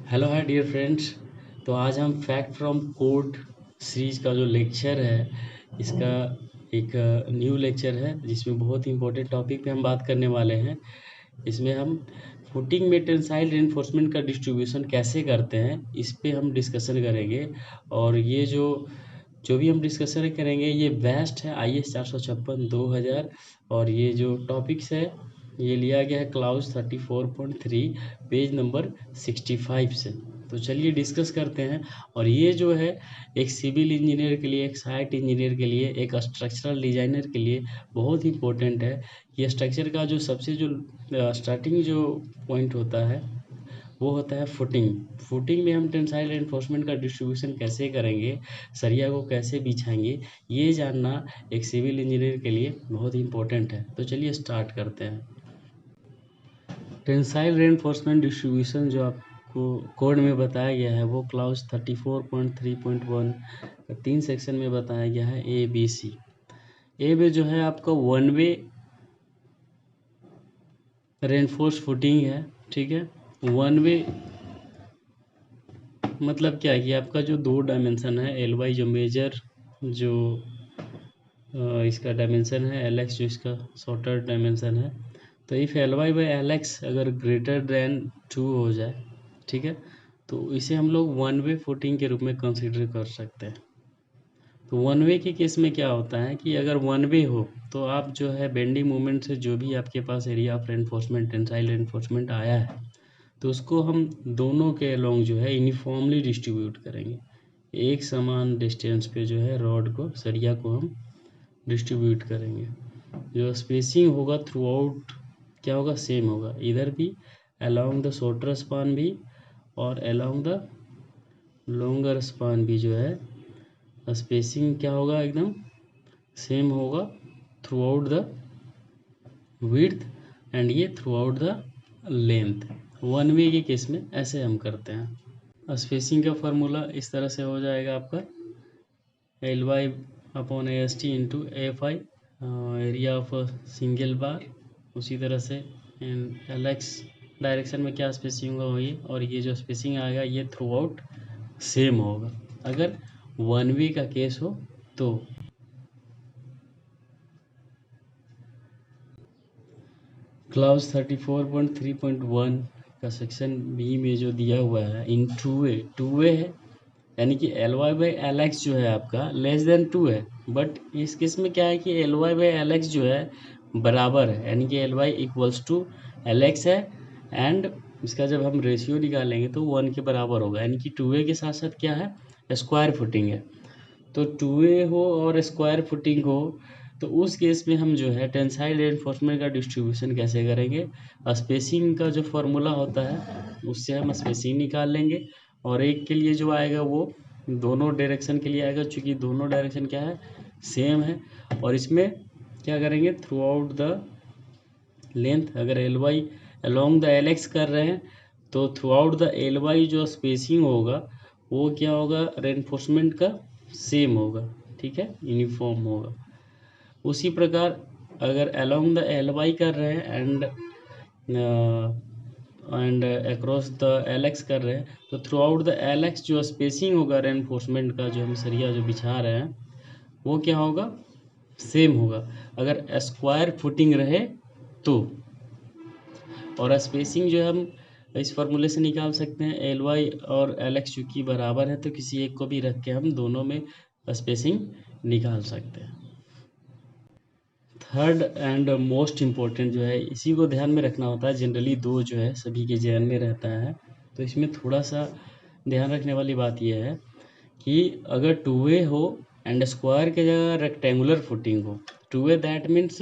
Hello है dear friends. तो आज हम फैक्ट फ्रॉम कोड सीरीज का जो लेक्चर है, इसका एक न्यू लेक्चर है जिसमें बहुत ही इंपॉर्टेंट टॉपिक पे हम बात करने वाले हैं। इसमें हम फुटिंग में टेंसाइल रेनफोर्समेंट का डिस्ट्रीब्यूशन कैसे करते हैं, इस पे हम डिस्कशन करेंगे। और ये जो जो भी हम डिस्कशन करेंगे ये बेस्ट है IS 456 2000। और ये जो टॉपिक्स है ये लिया गया है क्लाउज 34.3 पेज नंबर 65 से। तो चलिए डिस्कस करते हैं। और ये जो है एक सिविल इंजीनियर के लिए, एक साइट इंजीनियर के लिए, एक स्ट्रक्चरल डिजाइनर के लिए बहुत इंपॉर्टेंट है। ये स्ट्रक्चर का जो सबसे जो स्टार्टिंग जो पॉइंट होता है वो होता है फुटिंग। फुटिंग में हम टेंसाइल रेनफोर्समेंट का डिस्ट्रीब्यूशन कैसे करेंगे, सरिया को कैसे बिछाएंगे, ये जानना एक सिविल इंजीनियर के लिए बहुत इंपॉर्टेंट है। तो चलिए स्टार्ट करते हैं। टेंसाइल रेनफोर्समेंट डिस्ट्रीब्यूशन जो आपको कोड में बताया गया है वो क्लाउज 34.3.1 तीन सेक्शन में बताया गया है ABC। ए में जो है आपका वन वे रेनफोर्स फुटिंग है, ठीक है। वन वे मतलब क्या है कि आपका जो दो डायमेंशन है LY जो मेजर जो इसका डायमेंशन है, LX जो इसका शॉर्टर डायमेंशन है। तो इफ़ LY/LX अगर ग्रेटर देन 2 हो जाए, ठीक है, तो इसे हम लोग वन वे फुटिंग के रूप में कंसीडर कर सकते हैं। तो वन वे के केस में क्या होता है कि अगर वन वे हो तो आप जो है बेंडिंग मोमेंट से जो भी आपके पास area of reinforcement tensile reinforcement आया है तो उसको हम दोनों के अलोंग जो है यूनिफॉर्मली डिस्ट्रीब्यूट करेंगे। एक समान डिस्टेंस पे जो है रॉड को, सरिया को हम डिस्ट्रीब्यूट करेंगे। जो स्पेसिंग होगा थ्रू आउट क्या होगा, सेम होगा, इधर भी अलोंग द शॉर्टर स्पान भी और अलोंग द लॉन्गर स्पान भी जो है स्पेसिंग क्या होगा, एकदम सेम होगा throughout the width and ये throughout the length. One way के केस में ऐसे हम करते हैं। स्पेसिंग का फार्मूला इस तरह से हो जाएगा आपका LY/AST into AFI area of single bar. उसी तरह से LX डायरेक्शन में क्या स्पेसिंग होगा वही, और ये जो स्पेसिंग आएगा ये थ्रू आउट सेम होगा अगर वन वे का केस हो तो। क्लाउज 34.3.1 का सेक्शन बी में जो दिया हुआ है इन टू वे है, यानी कि LY/LX जो है आपका लेस देन 2 है। बट इस केस में क्या है कि LY/LX जो है बराबर है, यानी कि LY इक्वल्स टू LX है। एंड इसका जब हम रेशियो निकालेंगे तो 1 के बराबर होगा, यानी कि टू वे के साथ साथ क्या है, स्क्वायर फुटिंग है। तो टू वे हो और स्क्वायर फुटिंग हो तो उस केस में हम जो है टेंसाइल रेनफोर्समेंट का डिस्ट्रीब्यूशन कैसे करेंगे। स्पेसिंग का जो फॉर्मूला होता है उससे हम स्पेसिंग निकाल लेंगे, और एक के लिए जो आएगा वो दोनों डायरेक्शन के लिए आएगा, क्योंकि दोनों डायरेक्शन क्या है, सेम है। और इसमें क्या करेंगे, थ्रू आउट द लेंथ अगर LY अलोंग द LX कर रहे हैं तो थ्रू आउट द LY जो स्पेसिंग होगा वो क्या होगा, रेनफोर्समेंट का सेम होगा, ठीक है, यूनिफॉर्म होगा। उसी प्रकार अगर अलोंग द LY कर रहे हैं एंड अक्रॉस द LX कर रहे हैं तो थ्रू आउट द LX जो स्पेसिंग होगा रेनफोर्समेंट का, जो हम सरिया जो बिछा रहे हैं वो क्या होगा, सेम होगा अगर स्क्वायर फुटिंग रहे तो। और स्पेसिंग जो हम इस फार्मूले से निकाल सकते हैं, LY और LX चूँकि बराबर है तो किसी एक को भी रख के हम दोनों में स्पेसिंग निकाल सकते हैं। थर्ड एंड मोस्ट इम्पोर्टेंट जो है, इसी को ध्यान में रखना होता है, जनरली दो जो है सभी के ध्यान में रहता है। तो इसमें थोड़ा सा ध्यान रखने वाली बात यह है कि अगर टू वे हो एंड स्क्वायर के जगह रेक्टेंगुलर फुटिंग हो, टू वे दैट मीन्स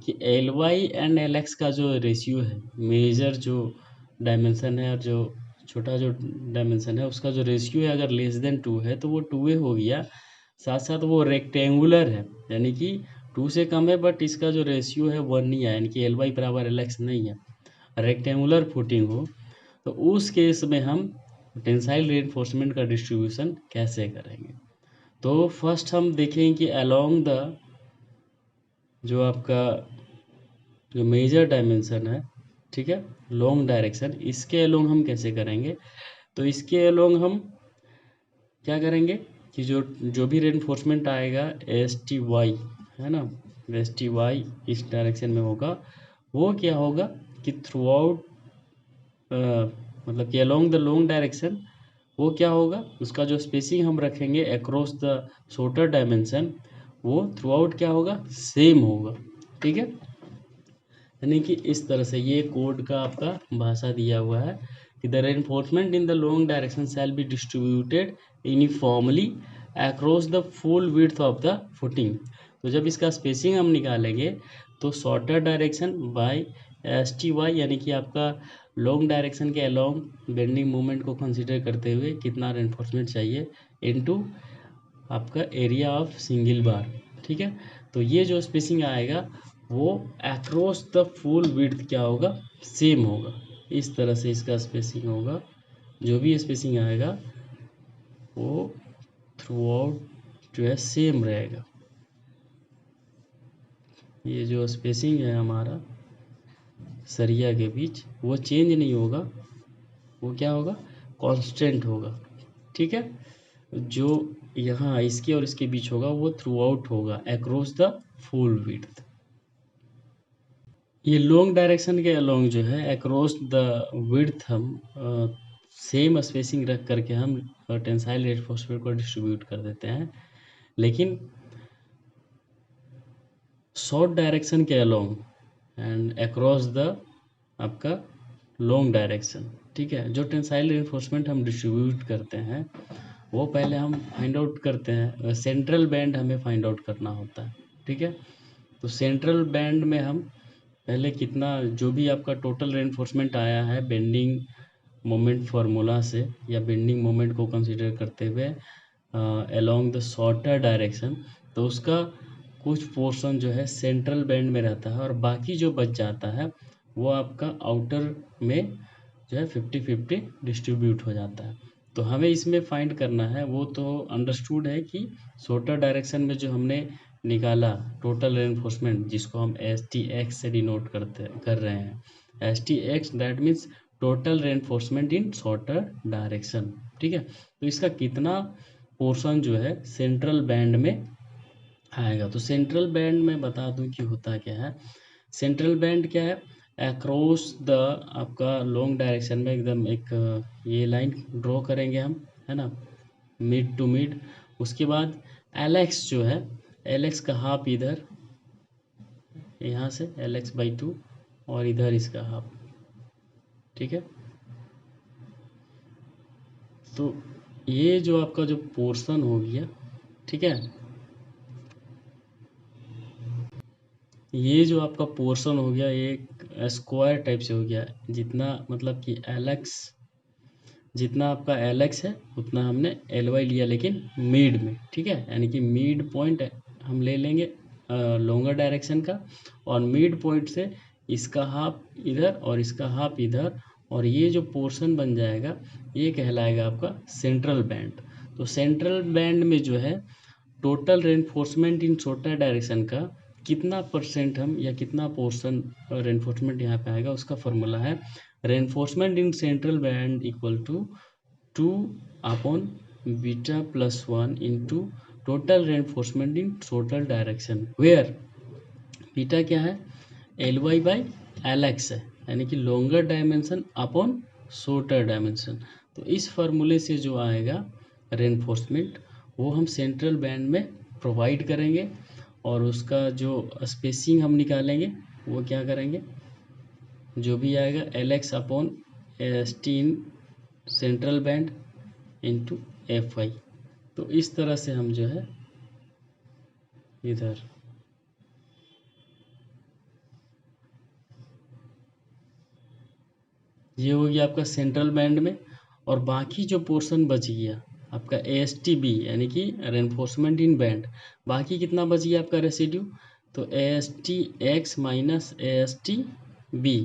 कि LY एंड LX का जो रेशियो है, मेजर जो डायमेंशन है और जो छोटा जो डायमेंशन है उसका जो रेशियो है अगर लेस देन 2 है तो वो टू वे हो गया। साथ साथ वो रेक्टेंगुलर है, यानी कि 2 से कम है बट इसका जो रेशियो है 1 नहीं है, यानी कि LY बराबर LX नहीं है, रेक्टेंगुलर फुटिंग हो तो उस केस में हम टेंसाइल रेनफोर्समेंट का डिस्ट्रीब्यूशन कैसे करेंगे। तो फर्स्ट हम देखें कि अलोंग द जो आपका जो मेजर डायमेंशन है, ठीक है, लॉन्ग डायरेक्शन, इसके अलोंग हम कैसे करेंगे। तो इसके अलोंग हम क्या करेंगे कि जो भी रेनफोर्समेंट आएगा एस टी वाई, है ना, एस टी वाई इस डायरेक्शन में होगा, वो क्या होगा कि थ्रू आउट मतलब कि अलोंग द लॉन्ग डायरेक्शन वो क्या होगा, उसका जो स्पेसिंग हम रखेंगे अक्रॉस द शॉर्टर डायमेंशन वो थ्रू आउट क्या होगा, सेम होगा। ठीक है, यानी कि इस तरह से ये कोड का आपका भाषा दिया हुआ है कि the reinforcement in the long direction shall be distributed uniformly across the full width of the footing. तो जब इसका स्पेसिंग हम निकालेंगे तो shorter direction by S T Y, यानी कि आपका लॉन्ग डायरेक्शन के अलोंग बेंडिंग मोमेंट को कंसिडर करते हुए कितना रेनफोर्समेंट चाहिए इनटू आपका एरिया ऑफ सिंगल बार। ठीक है, तो ये जो स्पेसिंग आएगा वो अक्रॉस द फुल विड्थ क्या होगा, सेम होगा। इस तरह से इसका स्पेसिंग होगा, जो भी स्पेसिंग आएगा वो थ्रू आउट जो है सेम रहेगा। ये जो स्पेसिंग है हमारा सरिया के बीच वो चेंज नहीं होगा, वो क्या होगा, कांस्टेंट होगा। ठीक है, जो यहाँ इसके और इसके बीच होगा वो थ्रू आउट होगा अक्रॉस द फुल विड्थ। ये लॉन्ग डायरेक्शन के अलोंग जो है अक्रॉस द विड्थ हम सेम स्पेसिंग रख करके हम टेंसाइल रेनफोर्समेंट को डिस्ट्रीब्यूट कर देते हैं, लेकिन शॉर्ट डायरेक्शन के अलोंग एंड अक्रॉस द आपका लॉन्ग डायरेक्शन, ठीक है, जो टेंसाइल रेनफोर्समेंट हम डिस्ट्रीब्यूट करते हैं वो पहले हम फाइंड आउट करते हैं, सेंट्रल बैंड हमें फाइंड आउट करना होता है। ठीक है, तो सेंट्रल बैंड में हम पहले कितना जो भी आपका टोटल रेनफोर्समेंट आया है बेंडिंग मोमेंट फार्मूला से या बेंडिंग मोमेंट को कंसीडर करते हुए अलोंग द शॉर्टर डायरेक्शन, तो उसका कुछ पोर्शन जो है सेंट्रल बैंड में रहता है और बाकी जो बच जाता है वो आपका आउटर में जो है 50-50 डिस्ट्रीब्यूट हो जाता है। तो हमें इसमें फाइंड करना है, वो तो अंडरस्टूड है कि शॉर्टर डायरेक्शन में जो हमने निकाला टोटल रेनफोर्समेंट जिसको हम एस टी एक्स से डिनोट कर रहे हैं, S T x that means total reinforcement in shorter direction. ठीक है, तो इसका कितना पोर्शन जो है सेंट्रल बैंड में आएगा, तो सेंट्रल बैंड में बता दूं कि होता क्या है। सेंट्रल बैंड क्या है, अक्रॉस द आपका लॉन्ग डायरेक्शन में एकदम एक ये लाइन ड्रॉ करेंगे हम, है ना, मिड टू मिड। उसके बाद एल एक्स जो है, एल एक्स का हाफ इधर यहाँ से एल एक्स बाई 2 और इधर इसका हाफ। ठीक है, तो ये जो आपका जो पोर्शन हो गया, ठीक है, ये जो आपका पोर्शन हो गया ये स्क्वायर टाइप से हो गया, जितना मतलब कि एल एक्स जितना आपका एल एक्स है उतना हमने एल वाई लिया लेकिन मिड में। ठीक है, यानी कि मिड पॉइंट हम ले लेंगे लॉन्गर डायरेक्शन का और मिड पॉइंट से इसका हाफ इधर और इसका हाफ इधर, और ये जो पोर्शन बन जाएगा ये कहलाएगा आपका सेंट्रल बैंड। तो सेंट्रल बैंड में जो है टोटल रेनफोर्समेंट इन शॉर्टर डायरेक्शन का कितना परसेंट हम या कितना पोर्शन रेनफोर्समेंट यहाँ पे आएगा उसका फॉर्मूला है reinforcement in central band equal to 2 upon beta plus 1 into total reinforcement in total direction, where beta क्या है, L Y by L X है, यानी कि longer dimension upon shorter dimension. तो इस फार्मूले से जो आएगा रेनफोर्समेंट वो हम सेंट्रल बैंड में प्रोवाइड करेंगे और उसका जो स्पेसिंग हम निकालेंगे वो क्या करेंगे, जो भी आएगा L x upon S T in central band into F I. तो इस तरह से हम जो है इधर ये हो गया आपका सेंट्रल बैंड में, और बाकी जो पोर्शन बच गया आपका ए एस टी बी यानी कि रेनफोर्समेंट इन बैंड, बाकी कितना बच गया आपका रेसिड्यू, तो A S T X minus A S T B.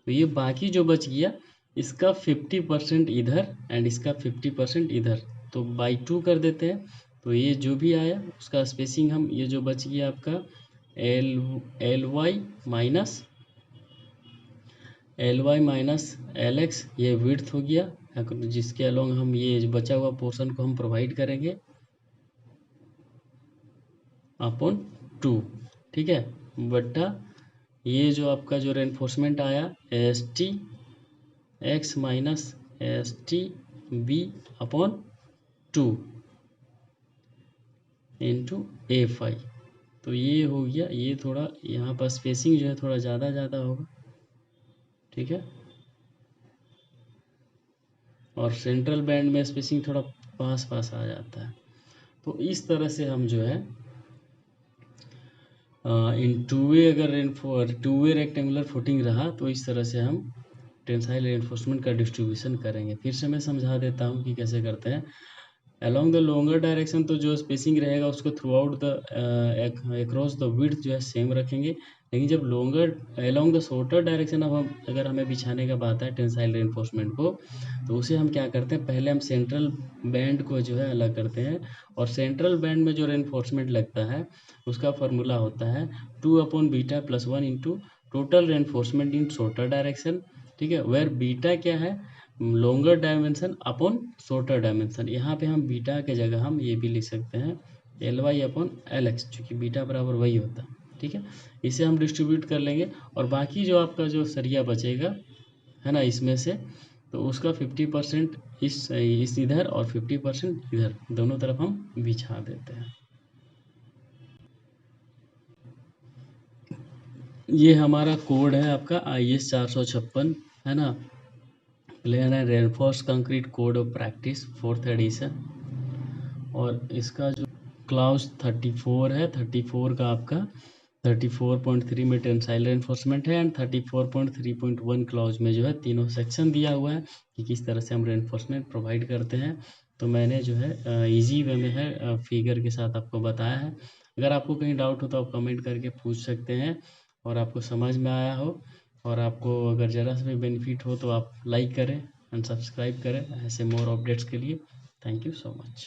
तो ये बाकी जो बच गया इसका 50% इधर एंड इसका 50% इधर, तो बाई 2 कर देते हैं। तो ये जो भी आया उसका स्पेसिंग हम ये जो बच गया आपका L Y minus L Y minus L X, ये विड्थ हो गया जिसके अलोंग हम ये जो बचा हुआ पोर्शन को हम प्रोवाइड करेंगे अपॉन 2, ठीक है, बटा ये जो आपका जो रेनफोर्समेंट आया S T X minus S T B upon 2 into A phi. तो ये हो गया, ये थोड़ा यहाँ पर स्पेसिंग जो है थोड़ा ज़्यादा होगा, ठीक है, और सेंट्रल बैंड में स्पेसिंग थोड़ा पास आ जाता है। तो इस तरह से हम जो है इन टू वे अगर टू वे रेक्टेंगुलर फुटिंग रहा तो इस तरह से हम टेंसाइल रेनफोर्समेंट का डिस्ट्रीब्यूशन करेंगे। फिर से मैं समझा देता हूँ कि कैसे करते हैं। अलोंग द लॉन्गर डायरेक्शन तो जो स्पेसिंग रहेगा उसको through out the across the width जो है सेम रखेंगे, लेकिन जब longer along the shorter direction अब हम अगर हमें बिछाने का बात है टेंसाइल रेनफोर्समेंट को, तो उसे हम क्या करते हैं, पहले हम सेंट्रल बैंड को जो है अलग करते हैं, और सेंट्रल बैंड में जो रेनफोर्समेंट लगता है उसका फार्मूला होता है 2/बीटा + 1 इंटू टोटल रेनफोर्समेंट इन शॉर्टर डायरेक्शन, ठीक है, वेयर बीटा क्या है, longer dimension upon shorter dimension. यहाँ पे हम बीटा के जगह हम ये भी लिख सकते हैं Ly/Lx, चूँकि बीटा बराबर वही होता है, ठीक है। इसे हम डिस्ट्रीब्यूट कर लेंगे, और बाकी जो आपका जो सरिया बचेगा है ना इसमें से, तो उसका 50% इस इधर और 50% इधर, दोनों तरफ हम बिछा देते हैं। ये हमारा कोड है आपका IS 456, है ना, plain and reinforce concrete code of practice 4th edition, और इसका जो क्लाउज 34 है, 34 का आपका 34.3 में टेंसाइल रेनफोर्समेंट है, एंड 34.3.1 क्लाउज में जो है तीनों सेक्शन दिया हुआ है कि किस तरह से हम रेनफोर्समेंट प्रोवाइड करते हैं। तो मैंने जो है इजी वे में है फिगर के साथ आपको बताया है। अगर आपको कहीं डाउट हो तो आप कमेंट करके पूछ सकते हैं, और आपको समझ में आया हो और आपको अगर ज़रा सा भी बेनिफिट हो तो आप लाइक करें एंड सब्सक्राइब करें ऐसे मोर अपडेट्स के लिए। Thank you so much.